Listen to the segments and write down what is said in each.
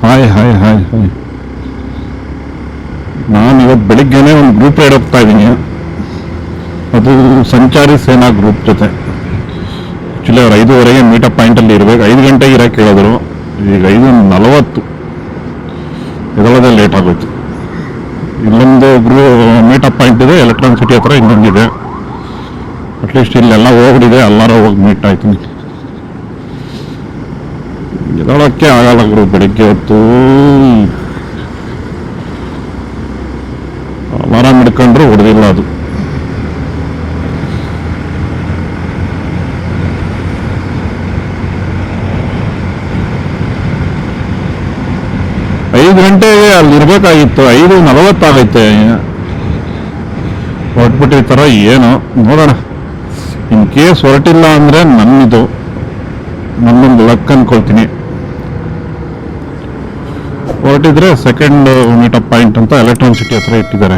Hi hi hi hi. ನಾನು ಇವತ್ತು ಬೆಳಿಗ್ಗೆನೆ ಒಂದು ಗ್ರೂಪ್ ರೈಡ್ ಹೋಗ್ತಾ ಇದ್ದೀನಿ. ಅದು ಸಂಚಾರಿ ಸೇನಾ ಗ್ರೂಪ್ ಜೊತೆ. ಆ್ಯಕ್ಚುಲಿ ಅವ್ರು 5:15 ಮೀಟಪ್ ಪಾಯಿಂಟಲ್ಲಿ ಇರಬೇಕು, 5 ಗಂಟೆಗೆ ಇರೋಕ್ಕೆ ಹೇಳಿದ್ರು. ಈಗ 5:40 ಇದರಲ್ಲದೆ ಲೇಟ್ ಆಗೋಯ್ತು. ಇಲ್ಲೊಂದು ಮೀಟಪ್ ಪಾಯಿಂಟ್ ಇದೆ, ಎಲೆಕ್ಟ್ರಾನಿಕ್ ಸಿಟಿ ಹತ್ರ ಇನ್ನೊಂದಿದೆ. ಅಟ್ಲೀಸ್ಟ್ ಇಲ್ಲೆಲ್ಲ ಹೋಗ್ಬಿಟ್ಟಿದೆ, ಎಲ್ಲರೂ ಹೋಗಿ ಮೀಟ್ ಆಯ್ತೀನಿ. ಇದೊಳಕ್ಕೆ ಆಗಲ್ಲ ಗ್ರೂಪ್ ಬೆಳಿಗ್ಗೆ ಹೊತ್ತು. ಅಲಾರಾಮ್ ಹಿಡ್ಕೊಂಡ್ರು ಹೊಡೆದಿಲ್ಲ ಅದು. ಐದು ಗಂಟೆಗೆ ಅಲ್ಲಿ ಇರ್ಬೇಕಾಗಿತ್ತು, 5:40 ಆಗೈತೆ. ಹೊರಟ್ಬಿಟ್ಟಿರ್ತಾರ ಏನೋ ನೋಡೋಣ. ಇನ್ ಕೇಸ್ ಹೊರಟಿಲ್ಲ ಅಂದರೆ ನನ್ನೊಂದು ಲಕ್ ಅನ್ಕೊಳ್ತೀನಿ. ಹೊರಟಿದ್ರೆ ಸೆಕೆಂಡ್ ಮೀಟಪ್ ಪಾಯಿಂಟ್ ಅಂತ ಎಲೆಕ್ಟ್ರಾನಿಕ್ ಸಿಟಿ ಹತ್ರ ಇಟ್ಟಿದ್ದಾರೆ,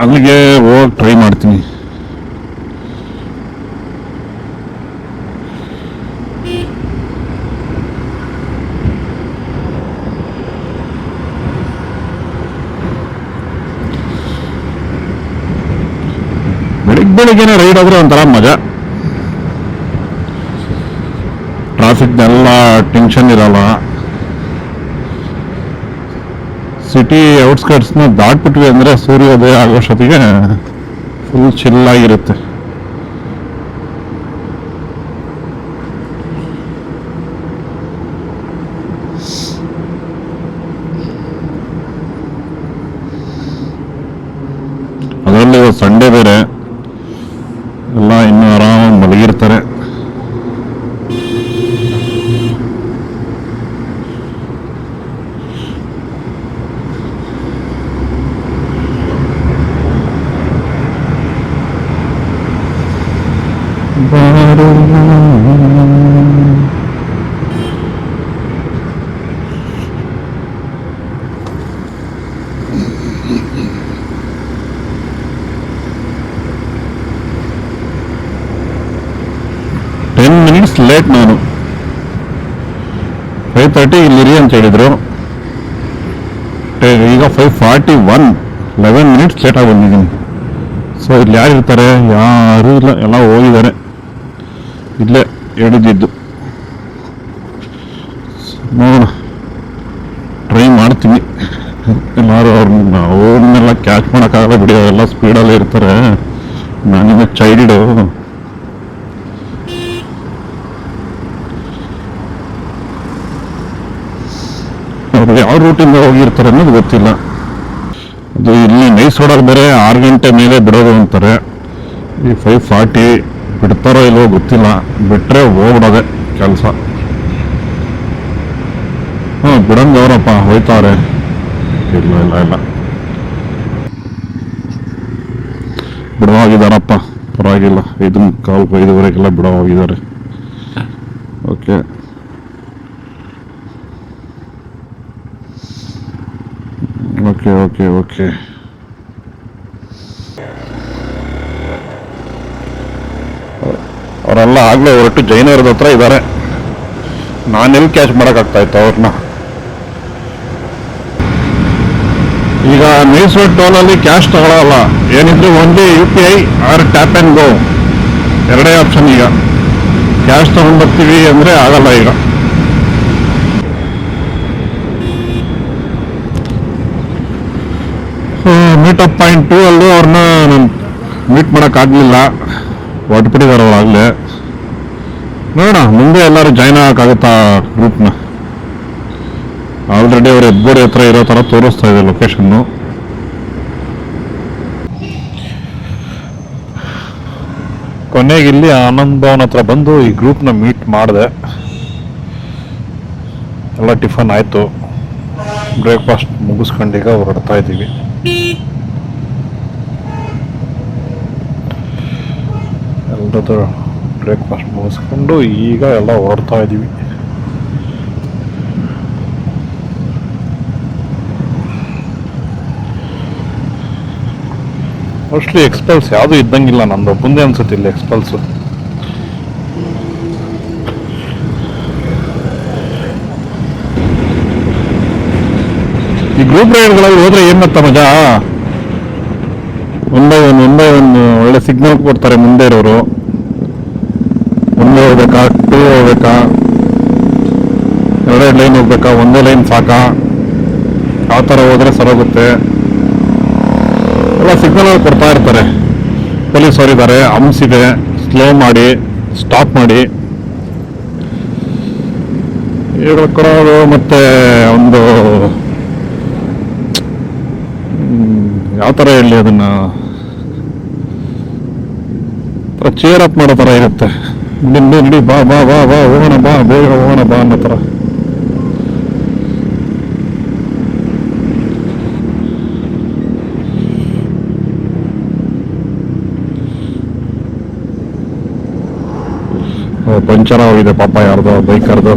ಅಲ್ಲಿಗೆ ಹೋಗಿ ಟ್ರೈ ಮಾಡ್ತೀನಿ. ಬೆಳಿಗ್ಗೆನೆ ರೈಡ್ ಆದ್ರೆ ಒಂಥರ ಮಜಾ. ಟ್ರಾಫಿಕ್ನೆಲ್ಲ ಟೆನ್ಷನ್ ಇರಲ್ಲ. ಸಿಟಿ ಔಟ್ಸ್ಕರ್ಟ್ಸ್ನ ದಾಟ್ಬಿಟ್ವಿ ಅಂದರೆ ಸೂರ್ಯೋದಯ ಆಗೋಷ್ಟೊತ್ತಿಗೆ ಫುಲ್ ಚಿಲ್ಲಾಗಿರುತ್ತೆ. ಅದರಲ್ಲಿ ಸಂಡೇ ಬೇರೆ, ಎಲ್ಲ ಇನ್ನೂ ಆರಾಮಾಗಿ ಮಲಗಿರ್ತಾರೆ. ಲೇಟ್. ನಾನು 5:30 ಇಲ್ಲಿರಿ ಅಂತ ಹೇಳಿದ್ರು. ಈಗ 5:41, 11 ಮಿನಿಟ್ಸ್ ಲೇಟಾಗಿ ಬಂದಿದ್ದೀನಿ. ಸೊ ಇಲ್ಲಿ ಯಾರು ಇರ್ತಾರೆ? ಯಾರೂ ಇಲ್ಲ, ಎಲ್ಲ ಹೋಗಿದ್ದಾರೆ. ಇಲ್ಲೇ ಹಿಡಿದಿದ್ದು ನೋಡೋಣ, ಟ್ರೈ ಮಾಡ್ತೀನಿ. ಎಲ್ಲರೂ ಅವ್ರನ್ನೆಲ್ಲ ಕ್ಯಾಚ್ ಮಾಡೋಕ್ಕಾಗಲ್ಲ ಬಿಡಿ, ಅವರೆಲ್ಲ ಸ್ಪೀಡಲ್ಲೇ ಇರ್ತಾರೆ. ನಾನಿನ್ನ ಚೈಲ್ಡು. ಅವರು ಯಾವ ರೂಟಿಂದ ಹೋಗಿರ್ತಾರೆ ಅನ್ನೋದು ಗೊತ್ತಿಲ್ಲ. ಅದು ಇಲ್ಲಿ ನೈಸ್ ರೋಡಲ್ಲಿ ಬೇರೆ 6 ಗಂಟೆ ಮೇಲೆ ಬಿಡೋದು ಅಂತಾರೆ. ಈ 5:40 ಬಿಡ್ತಾರೋ ಇಲ್ವೋ ಗೊತ್ತಿಲ್ಲ. ಬಿಟ್ಟರೆ ಹೋಗ್ಬಿಡೋದೆ ಕೆಲಸ. ಬಿಡಂಗವ್ರಪ್ಪ ಹೋಯ್ತಾರೆ. ಇಲ್ಲ ಇಲ್ಲ ಇಲ್ಲ ಬಿಡುವಾಗಿದ್ದಾರಪ್ಪ, ಪರವಾಗಿಲ್ಲ. 5:15, 5:30 ಬಿಡುವಾಗಿದ್ದಾರೆ. ಓಕೆ. Okay okay okay. ಅವರೆಲ್ಲ ಆಗಲೇ ಹೊರಟು ಜೈನವರದ ಹತ್ರ ಇದ್ದಾರೆ. ನಾನೆಲ್ಲಿ ಕ್ಯಾಚ್ ಮಾಡೋಕ್ಕಾಗ್ತಾಯಿತ್ತು ಅವ್ರನ್ನ? ಈಗ ಮೈಸೂರು ಟೋಲಲ್ಲಿ ಕ್ಯಾಶ್ ತಗೊಳ್ಳಲ್ಲ, ಏನಿದ್ರು only UPI or tap and go, ಎರಡೇ ಆಪ್ಷನ್. ಈಗ ಕ್ಯಾಶ್ ತೊಗೊಂಡೋಗ್ತೀವಿ ಅಂದರೆ ಆಗಲ್ಲ. ಈಗ ಮೀಟಪ್ ಪಾಯಿಂಟ್ 2 ಅಲ್ಲೂ ಅವ್ರನ್ನ ನಾನು ಮೀಟ್ ಮಾಡೋಕ್ಕಾಗಲಿಲ್ಲ, ಹೊರಟ್ಬಿಟ್ಟಿದ್ದಾರೆ ಅವರಾಗಲೇ. ನೋಡೋಣ ಮುಂದೆ ಎಲ್ಲರೂ ಜಾಯ್ನ್ ಆಗೋಕ್ಕಾಗುತ್ತಾ ಗ್ರೂಪ್ನ. ಆಲ್ರೆಡಿ ಅವ್ರು ಹೆಬ್ಬಗೋಡಿ ಹತ್ರ ಇರೋ ಥರ ತೋರಿಸ್ತಾ ಇದೆ ಲೊಕೇಶನ್ನು. ಕೊನೆಗೆ ಇಲ್ಲಿ ಆನಂದ್ ಭವನ್ ಹತ್ರ ಬಂದು ಈ ಗ್ರೂಪ್ನ ಮೀಟ್ ಮಾಡಿದೆ. ಎಲ್ಲ ಟಿಫನ್ ಆಯಿತು, ಬ್ರೇಕ್ಫಾಸ್ಟ್ ಮುಗಿಸ್ಕೊಂಡೀಗ ಹೊರಡ್ತಾ ಇದ್ದೀವಿ. ಎಲ್ಲರದ್ದು ಬ್ರೇಕ್ಫಾಸ್ಟ್ ಮುಗಿಸ್ಕೊಂಡು ಈಗ ಎಲ್ಲ ಹೊರಡ್ತಾ ಇದ್ದೀವಿ. ಮೋಸ್ಟ್ಲಿ ಎಕ್ಸ್ಪಲ್ಸ್ ಯಾವುದೂ ಇದ್ದಂಗಿಲ್ಲ, ನಂದು ಒಬ್ಬಂದೇ ಅನ್ಸುತ್ತೆ ಇಲ್ಲಿ ಎಕ್ಸ್ಪಲ್ಸು. ಈ ಗ್ರೂಪ್ ರೈಡ್ಗಳಲ್ಲಿ ಹೋದ್ರೆ ಏನ್ ಗೊತ್ತಾ ಮಜಾ, ಒಂದೇ ಒಂದು ಒಳ್ಳೆ ಸಿಗ್ನಲ್ ಕೊಡ್ತಾರೆ ಮುಂದೆ ಇರೋರು. ಮುಂದೆ ಹೋಗ್ಬೇಕಾ, ಟೂ ಹೋಗ್ಬೇಕಾ, ಎರಡೆರಡು ಲೈನ್ ಹೋಗ್ಬೇಕಾ, ಒಂದೇ ಲೈನ್ ಸಾಕಾ, ಆ ಥರ ಹೋದ್ರೆ ಸರೋಗುತ್ತೆ. ಎಲ್ಲ ಸಿಗ್ನಲ್ ಕೊಡ್ತಾ ಇರ್ತಾರೆ. ಪೊಲೀಸ್ ಅವರಿದ್ದಾರೆ, ಹಂಪ್ಸ್ ಇದೆ, ಸ್ಲೋ ಮಾಡಿ, ಸ್ಟಾಪ್ ಮಾಡಿ ಕೊಡೋದು. ಮತ್ತೆ ಒಂದು ಯಾವ ಥರ ಹೇಳಿ ಅದನ್ನ, ಚೇರ್ ಅಪ್ ಮಾಡೋ ಥರ ಇರುತ್ತೆ. ನಡಿ ಬಾ ಬಾ ಬಾ ಬಾ ಹೋಗೋಣ, ಬಾ ಬೇಗ ಹೋಗೋಣ ಬಾ ಅನ್ನೋ ಥರ. ಪಂಚರ್ ಆಗಿದೆ ಪಾಪ ಯಾರ್ದೋ ಬೈಕರ್ದು.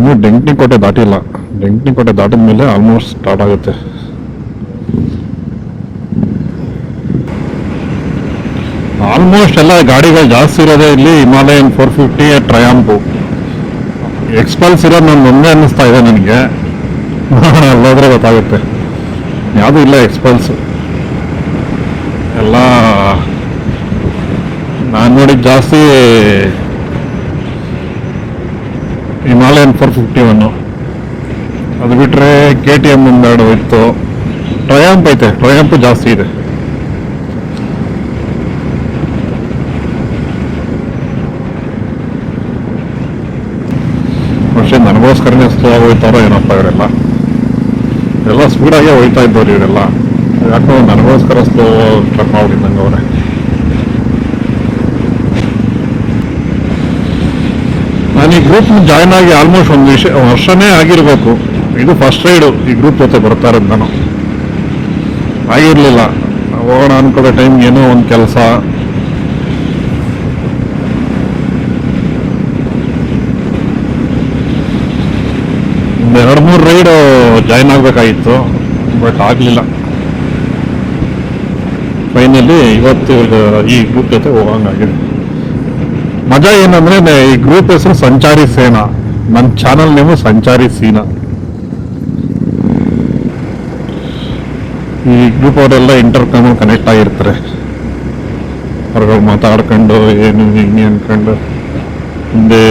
ನೀವು ಡೆಂಕ್ನಿಕೋಟೆ ದಾಟಿಲ್ಲ. ಡೆಂಕ್ನಿಕೋಟೆ ದಾಟಿದ ಮೇಲೆ ಆಲ್ಮೋಸ್ಟ್ ಸ್ಟಾರ್ಟ್ ಆಗುತ್ತೆ. ಆಲ್ಮೋಸ್ಟ್ ಎಲ್ಲ ಗಾಡಿಗಳು ಜಾಸ್ತಿ ಇರೋದೇ ಇಲ್ಲಿ ಹಿಮಾಲಯನ್ 450, ಟ್ರಯಾಂಪು. ಎಕ್ಸ್ಪಲ್ಸ್ ಇರೋದು ನಾನು ಒಂದೇ ಅನ್ನಿಸ್ತಾ ಇದೆ ನನಗೆ. ಅಲ್ಲೋದ್ರೆ ಗೊತ್ತಾಗುತ್ತೆ. ಯಾವುದೂ ಇಲ್ಲ ಎಕ್ಸ್ಪಲ್ಸ್. ಎಲ್ಲ ನಾನು ನೋಡಿದ ಜಾಸ್ತಿ ಹಿಮಾಲಯನ್ 451. ಅದು ಬಿಟ್ಟರೆ KTM ಒಂದೆರಡು ಇತ್ತು. ಟ್ರಯಾಂಪ್ ಐತೆ, ಟ್ರಯಾಂಪು ಜಾಸ್ತಿ ಇದೆ. പക്ഷെ ನನಗೋಸ್ಕರನೇ ಸ್ಲೋ ಆಗಿ ಹೋಯ್ತಾರೋ ಏನಪ್ಪ ಇವರೆಲ್ಲ. ಎಲ್ಲ ಸ್ಪೀಡಾಗೆ ಹೋಯ್ತಾ ಇದ್ದವ್ರು ಇವರೆಲ್ಲ. ಯಾಕೋ ನನಗೋಸ್ಕರ ಸ್ಲೋ ಟ್ರಕ್ ಮಾಡಿದಂಗೆ ಅವರೇ. ನಾನು ಈ ಗ್ರೂಪ್ ಜಾಯ್ನ್ ಆಗಿ ಆಲ್ಮೋಸ್ಟ್ ಒಂದು ವರ್ಷನೇ ಆಗಿರಬೇಕು. ಇದು ಫಸ್ಟ್ ರೈಡು ಈ ಗ್ರೂಪ್ ಜೊತೆ ಬರ್ತಾ ಇರೋದು ನಾನು. ಆಗಿರಲಿಲ್ಲ. ಹೋಗೋಣ ಅನ್ಕೊಳ್ಳೋ ಟೈಮ್ ಏನೋ ಒಂದು ಕೆಲಸ, ಎರಡು ಮೂರು ರೈಡ್ ಜಾಯ್ನ್ ಆಗಬೇಕಾಗಿತ್ತು, ಬಟ್ ಆಗಲಿಲ್ಲ. ಫೈನಲಿ ಇವತ್ತು ಈ ಗ್ರೂಪ್ ಜೊತೆ ಹೋಗಂಗಾಗಿದೆ. ಮಜಾ ಏನಂದ್ರೆ ಈ ಗ್ರೂಪ್ ಹೆಸರು ಸಂಚಾರಿ ಸೇನಾ, ನನ್ನ ಚಾನಲ್ ನೇಮು ಸಂಚಾರಿ ಸೀನಾ. ಈ ಗ್ರೂಪ್ ಅವರೆಲ್ಲ ಇಂಟರ್ಕಾಮ್ ಕನೆಕ್ಟ್ ಆಗಿರ್ತಾರೆ. ಅವ್ರುಗಳು ಮಾತಾಡ್ಕೊಂಡು ಏನು ಹಿಂಗೆ ಅನ್ಕೊಂಡು ಹಿಂದೆ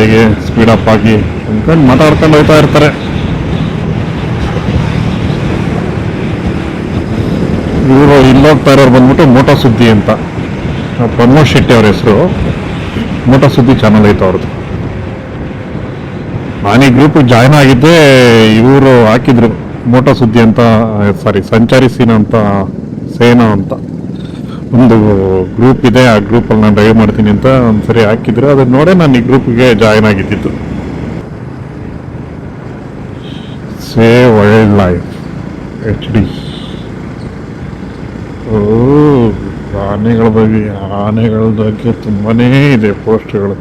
ಸ್ಪೀಡಪ್ ಆಗಿ ಅನ್ಕೊಂಡು ಮಾತಾಡ್ಕೊಂಡು ಹೋಗ್ತಾ ಇರ್ತಾರೆ. ಇವರು ಇಲ್ಲೋಗ್ತಾ ಇರೋರು ಬಂದ್ಬಿಟ್ಟು ಮೋಟೋ ಸುದ್ದಿ ಅಂತ, ಪ್ರಮೋದ್ ಶೆಟ್ಟಿ ಅವ್ರ ಹೆಸರು. ಮೋಟೋ ಸುದ್ದಿ ಚಾನಲ್ ಐತೆ ಅವ್ರದ್ದು. ನಾನು ಈ ಗ್ರೂಪ್ ಜಾಯ್ನ್ ಆಗಿದ್ದೆ, ಇವರು ಹಾಕಿದ್ರು ಮೋಟೋ ಸುದ್ದಿ ಅಂತ, ಸಾರಿ ಸಂಚಾರಿ ಸೇನಾ ಅಂತ ಒಂದು ಗ್ರೂಪ್ ಇದೆ. ಆ ಗ್ರೂಪಲ್ಲಿ ನಾನು ಡ್ರೈವ್ ಮಾಡ್ತೀನಿ ಅಂತ ಒಂದ್ಸರಿ ಹಾಕಿದ್ರು. ಅದನ್ನ ನೋಡೇ ನಾನು ಈ ಗ್ರೂಪ್ಗೆ ಜಾಯ್ನ್ ಆಗಿದ್ದಿದ್ದು. Save wild life HD. ಆನೆಗಳ ಬಗ್ಗೆ ತುಂಬಾನೇ ಇದೆ ಪೋಸ್ಟ್ಗಳು.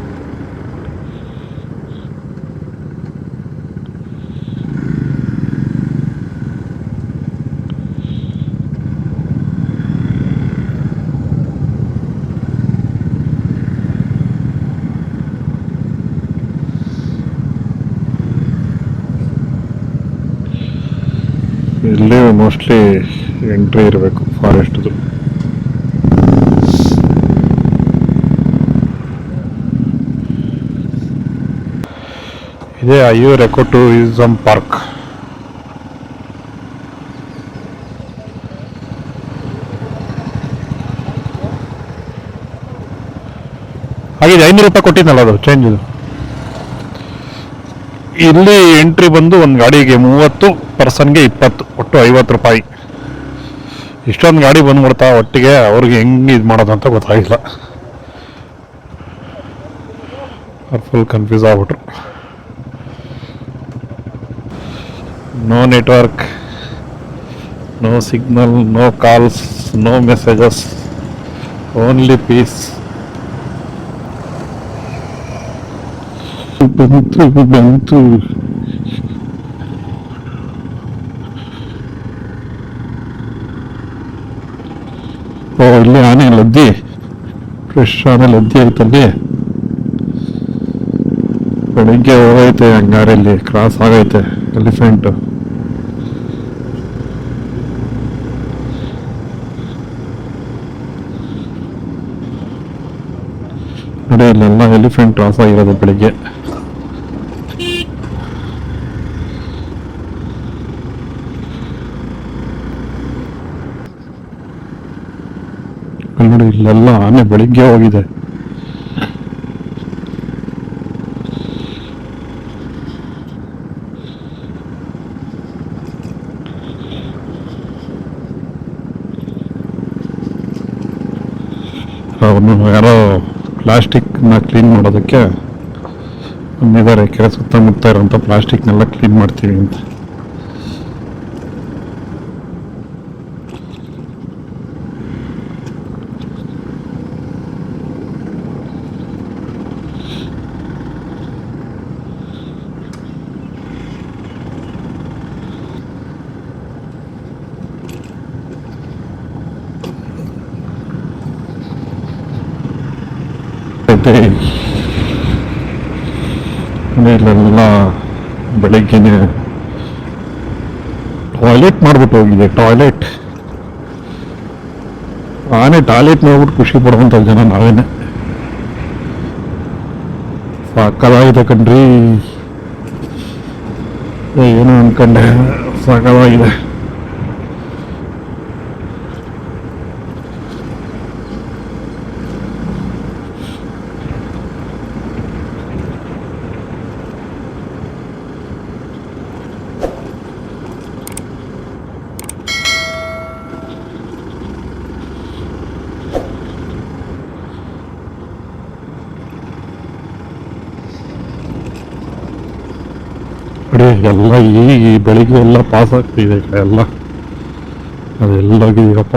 ಇಲ್ಲೇ ಮೋಸ್ಟ್ಲಿ ಎಂಟ್ರಿ ಇರಬೇಕು ಫಾರೆಸ್ಟ್ದು. ಇದೇ ಅಯ್ಯೂರ್ ಎಕೋ ಟೂರಿಸಂ ಪಾರ್ಕ್. ಹಾಗೆ 500 ರೂಪಾಯಿ ಕೊಟ್ಟಿದ್ನಲ್ಲ ಅದು ಚೇಂಜ್. ಇಲ್ಲಿ ಎಂಟ್ರಿ ಬಂದು ಒಂದು ಗಾಡಿಗೆ 30, ಪರ್ಸನ್ಗೆ 20, ಒಟ್ಟು 50 ರೂಪಾಯಿ. ಇಷ್ಟೊಂದು ಗಾಡಿ ಬಂದ್ಬಿಡ್ತಾ ಒಟ್ಟಿಗೆ, ಅವ್ರಿಗೆ ಹೆಂಗೆ ಇದು ಮಾಡೋದು ಅಂತ ಗೊತ್ತಾಗಿಲ್ಲ. ಅವ್ರು ಫುಲ್ ಕನ್ಫ್ಯೂಸ್ ಆಗ್ಬಿಟ್ರು. No network, no signal, no calls, no messages, only peace. ಬಂತು ಓ ಇಲ್ಲಿ ಆನೆ ಲದ್ದಿ, ಫ್ರೆಶ್ ಆನೆ ಲದ್ದಿ ಐತಲ್ಲಿ. ಬೆಳಿಗ್ಗೆ ಹೋಗೈತೆ ಹಂಗಾರೆ, ಇಲ್ಲಿ ಕ್ರಾಸ್ ಆಗೈತೆ ಎಲಿಫೆಂಟ್. ನೋಡಿ ಇಲ್ಲೆಲ್ಲ ಎಲಿಫೆಂಟ್ ಕ್ರಾಸ್ ಆಗಿರೋದು ಬೆಳಿಗ್ಗೆ. ನೋಡಿ ಇಲ್ಲೆಲ್ಲ ಆನೆ ಬೆಳಿಗ್ಗೆ ಹೋಗಿದೆ. ಅವನು ಯಾರೋ ಪ್ಲಾಸ್ಟಿಕ್ನ ಕ್ಲೀನ್ ಮಾಡೋದಕ್ಕೆ ಬಂದಿದ್ದಾರೆ, ಕೆರೆ ಸುತ್ತಮುತ್ತ ಇರೋಂಥ ಪ್ಲಾಸ್ಟಿಕ್ನೆಲ್ಲ ಕ್ಲೀನ್ ಮಾಡ್ತೀವಿ ಅಂತ. ಇಲ್ಲೆಲ್ಲ ಬೆಳಿಗ್ಗೆನೆ ಟಾಯ್ಲೆಟ್ ಮಾಡ್ಬಿಟ್ಟು ಹೋಗಿದೆ. ಟಾಯ್ಲೆಟ್ ಆನೆ ಟಾಯ್ಲೆಟ್ ನೋಡ್ಬಿಟ್ಟು ಖುಷಿ ಪಡುವಂಥ ಜನ ನಾವೇನೆ. ಸಾಕಾಗಿದೆ ಕಣ್ರಿ, ಏನು ಅನ್ಕೊಂಡೆ, ಸಾಕಾಗಿದೆ. ಎಲ್ಲ ಈ ಬೆಳಿಗ್ಗೆ ಎಲ್ಲ ಪಾಸ್ ಆಗ್ತಿದೆ ಈ ಕಡೆ ಎಲ್ಲ, ಅದೆಲ್ಲೋಗಿದೀರಪ್ಪ.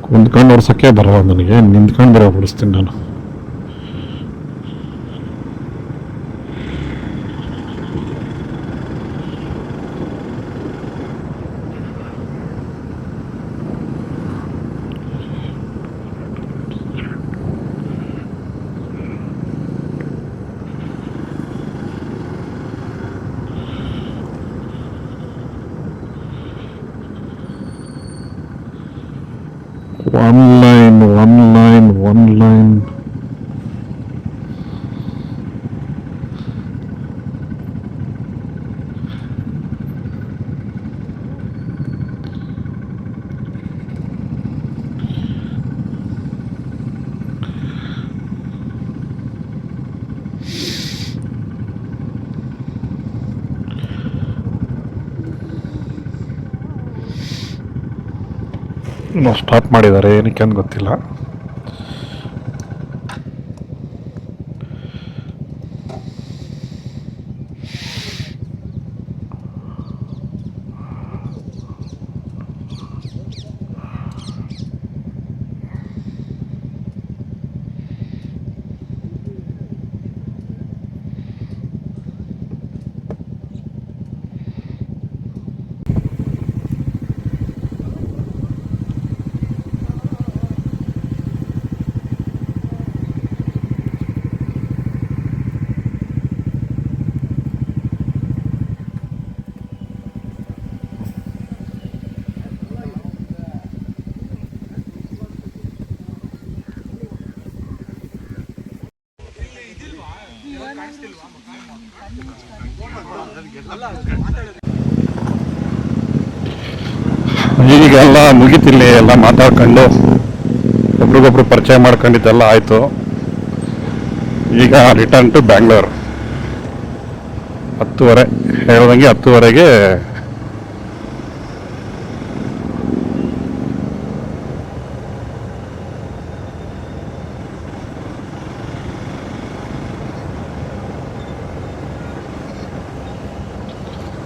ಕುಂತ್ಕೊಂಡು ಓಡ್ಸೋಕ್ಕೆ ಬರಲ್ಲ ನನಗೆ, ನಿಂತ್ಕೊಂಡು ಬರೋ ಬಿಡಿಸ್ತೀನಿ ನಾನು. One line. ಸ್ಟಾಪ್ ಮಾಡಿದ್ದಾರೆ, ಏನಕ್ಕೆ ಅಂತ ಗೊತ್ತಿಲ್ಲ. ಈಗೆಲ್ಲ ಮುಗಿತಿಲ್ಲಿ ಎಲ್ಲ ಮಾತಾಡ್ಕೊಂಡು ಒಬ್ರಿಗೊಬ್ರು ಪರಿಚಯ ಮಾಡ್ಕೊಂಡಿದ್ದೆಲ್ಲ ಆಯಿತು. ಈಗ ರಿಟರ್ನ್ ಟು ಬ್ಯಾಂಗ್ಳೂರ್. 10:30 ಹೇಳ್ದಂಗೆ 10:30ಗೆ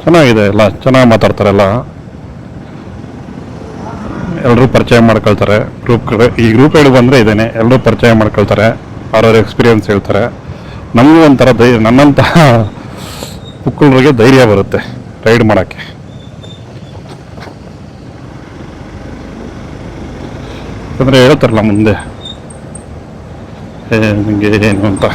ಚೆನ್ನಾಗಿದೆ, ಎಲ್ಲ ಚೆನ್ನಾಗಿ ಮಾತಾಡ್ತಾರೆ. ಎಲ್ಲರೂ ಪರಿಚಯ ಮಾಡ್ಕೊಳ್ತಾರೆ. ಈ ಗ್ರೂಪ್ ಹೇಳಿ ಬಂದರೆ ಇದೇನೆ, ಎಲ್ಲರೂ ಪರಿಚಯ ಮಾಡ್ಕೊಳ್ತಾರೆ, ಅವ್ರವ್ರ ಎಕ್ಸ್ಪೀರಿಯನ್ಸ್ ಹೇಳ್ತಾರೆ. ನಮಗೂ ಒಂಥರ ನನ್ನಂತಹ ಮಕ್ಕಳಿಗೆ ಧೈರ್ಯ ಬರುತ್ತೆ ರೈಡ್ ಮಾಡೋಕ್ಕೆ. ಯಾಕಂದರೆ ಹೇಳ್ತಾರಲ್ಲ ಮುಂದೆ ನಿಮಗೆ ಏನು ಅಂತ.